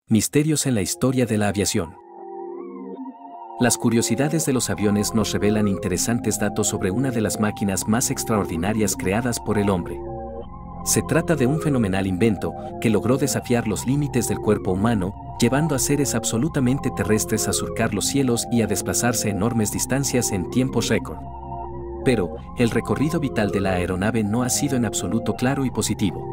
Misterios en la historia de la aviación. Las curiosidades de los aviones nos revelan interesantes datos sobre una de las máquinas más extraordinarias creadas por el hombre. Se trata de un fenomenal invento que logró desafiar los límites del cuerpo humano, llevando a seres absolutamente terrestres a surcar los cielos y a desplazarse enormes distancias en tiempos récord. Pero, el recorrido vital de la aeronave no ha sido en absoluto claro y positivo.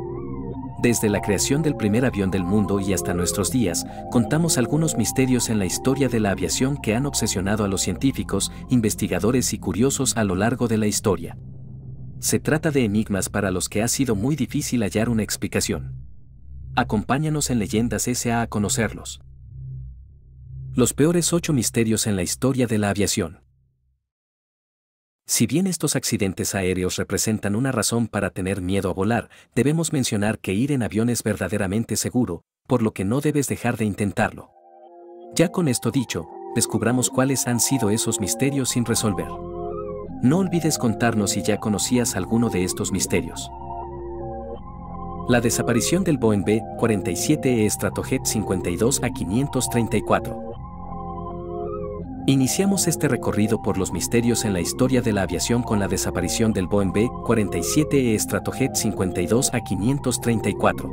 Desde la creación del primer avión del mundo y hasta nuestros días, contamos algunos misterios en la historia de la aviación que han obsesionado a los científicos, investigadores y curiosos a lo largo de la historia. Se trata de enigmas para los que ha sido muy difícil hallar una explicación. Acompáñanos en Leyendas S.A. a conocerlos. Los peores 8 misterios en la historia de la aviación. Si bien estos accidentes aéreos representan una razón para tener miedo a volar, debemos mencionar que ir en avión es verdaderamente seguro, por lo que no debes dejar de intentarlo. Ya con esto dicho, descubramos cuáles han sido esos misterios sin resolver. No olvides contarnos si ya conocías alguno de estos misterios. La desaparición del Boeing B-47E Stratojet 52 a 534. Iniciamos este recorrido por los misterios en la historia de la aviación con la desaparición del Boeing B-47E Stratojet 52 a 534.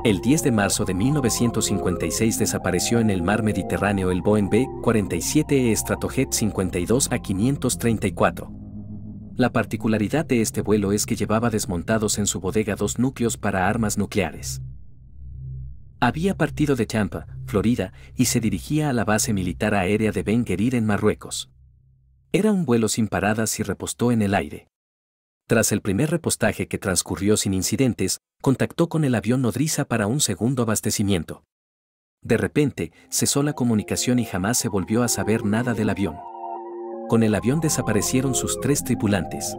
El 10 de marzo de 1956 desapareció en el mar Mediterráneo el Boeing B-47E Stratojet 52 a 534. La particularidad de este vuelo es que llevaba desmontados en su bodega 2 núcleos para armas nucleares. Había partido de Tampa, Florida, y se dirigía a la base militar aérea de Ben Guerir en Marruecos. Era un vuelo sin paradas y repostó en el aire. Tras el primer repostaje que transcurrió sin incidentes, contactó con el avión nodriza para un segundo abastecimiento. De repente, cesó la comunicación y jamás se volvió a saber nada del avión. Con el avión desaparecieron sus 3 tripulantes.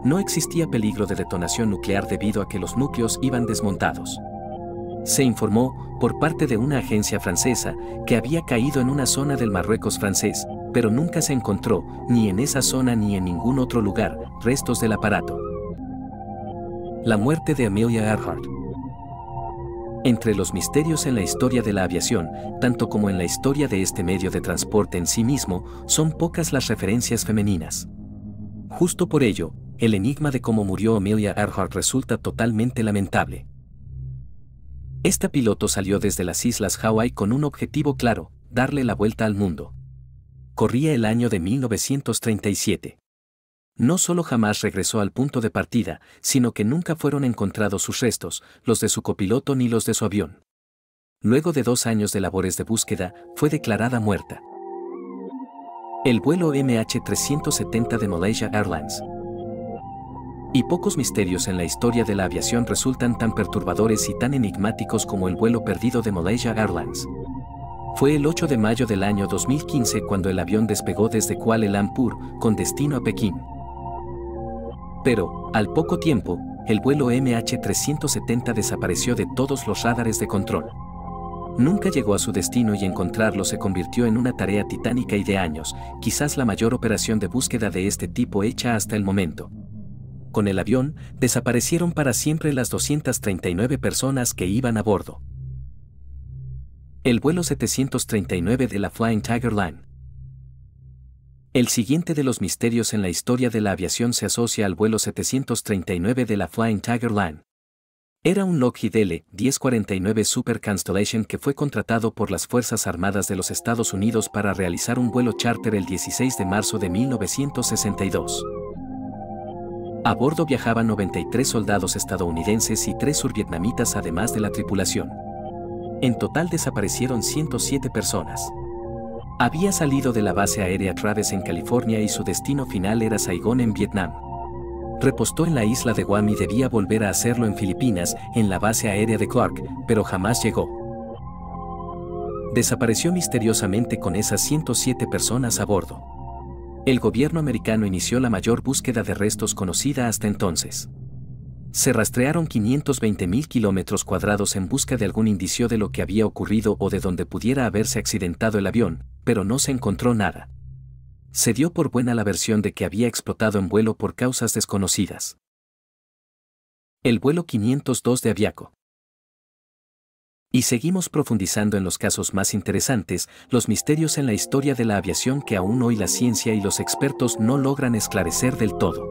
No existía peligro de detonación nuclear debido a que los núcleos iban desmontados. Se informó, por parte de una agencia francesa, que había caído en una zona del Marruecos francés, pero nunca se encontró, ni en esa zona ni en ningún otro lugar, restos del aparato. La muerte de Amelia Earhart. Entre los misterios en la historia de la aviación, tanto como en la historia de este medio de transporte en sí mismo, son pocas las referencias femeninas. Justo por ello, el enigma de cómo murió Amelia Earhart resulta totalmente lamentable. Esta piloto salió desde las islas Hawái con un objetivo claro, darle la vuelta al mundo. Corría el año de 1937. No solo jamás regresó al punto de partida, sino que nunca fueron encontrados sus restos, los de su copiloto ni los de su avión. Luego de 2 años de labores de búsqueda, fue declarada muerta. El vuelo MH370 de Malaysia Airlines. Y pocos misterios en la historia de la aviación resultan tan perturbadores y tan enigmáticos como el vuelo perdido de Malaysia Airlines. Fue el 8 de mayo del año 2015 cuando el avión despegó desde Kuala Lumpur, con destino a Pekín. Pero, al poco tiempo, el vuelo MH370 desapareció de todos los radares de control. Nunca llegó a su destino y encontrarlo se convirtió en una tarea titánica y de años, quizás la mayor operación de búsqueda de este tipo hecha hasta el momento. Con el avión, desaparecieron para siempre las 239 personas que iban a bordo. El vuelo 739 de la Flying Tiger Line. El siguiente de los misterios en la historia de la aviación se asocia al vuelo 739 de la Flying Tiger Line. Era un Lockheed L-1049 Super Constellation que fue contratado por las Fuerzas Armadas de los Estados Unidos para realizar un vuelo charter el 16 de marzo de 1962. A bordo viajaban 93 soldados estadounidenses y 3 survietnamitas además de la tripulación. En total desaparecieron 107 personas. Había salido de la base aérea Travis en California y su destino final era Saigón en Vietnam. Repostó en la isla de Guam y debía volver a hacerlo en Filipinas, en la base aérea de Clark, pero jamás llegó. Desapareció misteriosamente con esas 107 personas a bordo. El gobierno americano inició la mayor búsqueda de restos conocida hasta entonces. Se rastrearon 520.000 kilómetros cuadrados en busca de algún indicio de lo que había ocurrido o de donde pudiera haberse accidentado el avión, pero no se encontró nada. Se dio por buena la versión de que había explotado en vuelo por causas desconocidas. El vuelo 502 de Aviaco. Y seguimos profundizando en los casos más interesantes, los misterios en la historia de la aviación que aún hoy la ciencia y los expertos no logran esclarecer del todo.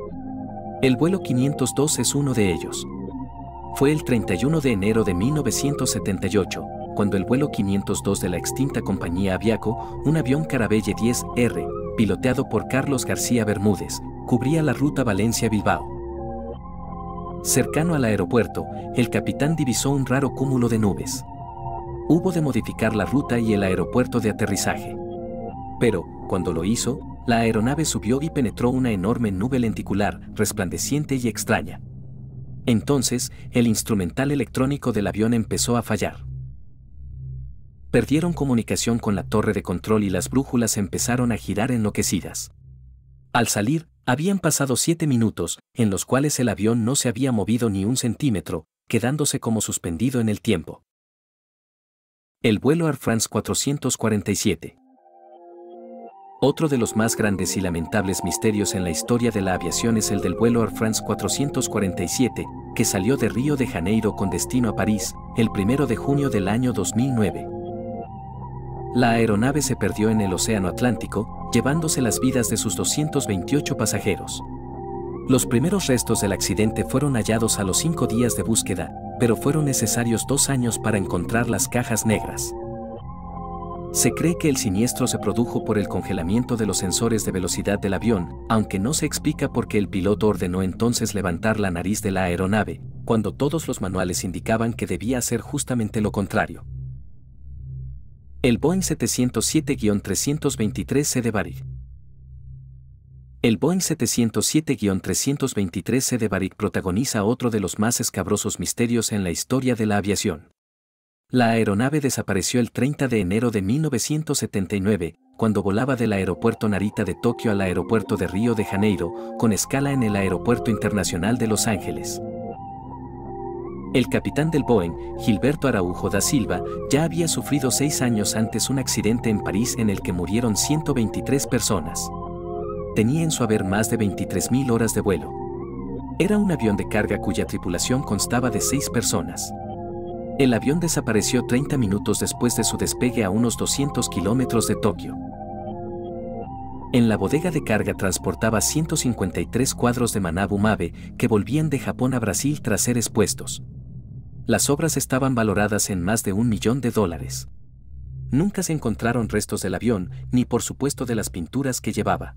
El vuelo 502 es uno de ellos. Fue el 31 de enero de 1978, cuando el vuelo 502 de la extinta compañía Aviaco, un avión Caravelle 10R, piloteado por Carlos García Bermúdez, cubría la ruta Valencia-Bilbao. Cercano al aeropuerto, el capitán divisó un raro cúmulo de nubes. Hubo de modificar la ruta y el aeropuerto de aterrizaje. Pero, cuando lo hizo, la aeronave subió y penetró una enorme nube lenticular, resplandeciente y extraña. Entonces, el instrumental electrónico del avión empezó a fallar. Perdieron comunicación con la torre de control y las brújulas empezaron a girar enloquecidas. Al salir, habían pasado 7 minutos, en los cuales el avión no se había movido ni un centímetro, quedándose como suspendido en el tiempo. El vuelo Air France 447. Otro de los más grandes y lamentables misterios en la historia de la aviación es el del vuelo Air France 447, que salió de Río de Janeiro con destino a París, el 1 de junio del año 2009. La aeronave se perdió en el Océano Atlántico, llevándose las vidas de sus 228 pasajeros. Los primeros restos del accidente fueron hallados a los 5 días de búsqueda, pero fueron necesarios 2 años para encontrar las cajas negras. Se cree que el siniestro se produjo por el congelamiento de los sensores de velocidad del avión, aunque no se explica por qué el piloto ordenó entonces levantar la nariz de la aeronave, cuando todos los manuales indicaban que debía hacer justamente lo contrario. El Boeing 707-323C de Varig. El Boeing 707-323C de Varig protagoniza otro de los más escabrosos misterios en la historia de la aviación. La aeronave desapareció el 30 de enero de 1979, cuando volaba del aeropuerto Narita de Tokio al aeropuerto de Río de Janeiro, con escala en el Aeropuerto Internacional de Los Ángeles. El capitán del Boeing, Gilberto Araújo da Silva, ya había sufrido 6 años antes un accidente en París en el que murieron 123 personas. Tenía en su haber más de 23.000 horas de vuelo. Era un avión de carga cuya tripulación constaba de 6 personas. El avión desapareció 30 minutos después de su despegue a unos 200 kilómetros de Tokio. En la bodega de carga transportaba 153 cuadros de Manabu Mabe que volvían de Japón a Brasil tras ser expuestos. Las obras estaban valoradas en más de $1 millón. Nunca se encontraron restos del avión, ni por supuesto de las pinturas que llevaba.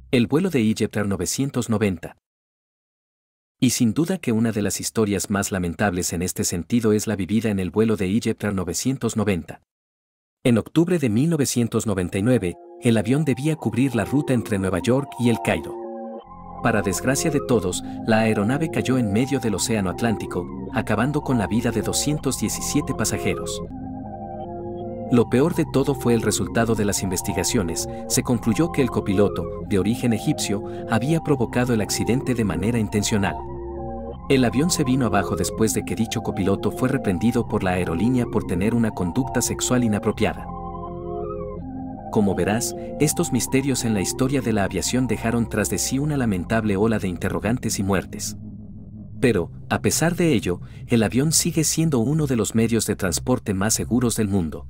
El vuelo de Egypt Air 990. Y sin duda que una de las historias más lamentables en este sentido es la vivida en el vuelo de Egypt Air 990. En octubre de 1999, el avión debía cubrir la ruta entre Nueva York y El Cairo. Para desgracia de todos, la aeronave cayó en medio del Océano Atlántico, acabando con la vida de 217 pasajeros. Lo peor de todo fue el resultado de las investigaciones. Se concluyó que el copiloto, de origen egipcio, había provocado el accidente de manera intencional. El avión se vino abajo después de que dicho copiloto fue reprendido por la aerolínea por tener una conducta sexual inapropiada. Como verás, estos misterios en la historia de la aviación dejaron tras de sí una lamentable ola de interrogantes y muertes. Pero, a pesar de ello, el avión sigue siendo uno de los medios de transporte más seguros del mundo.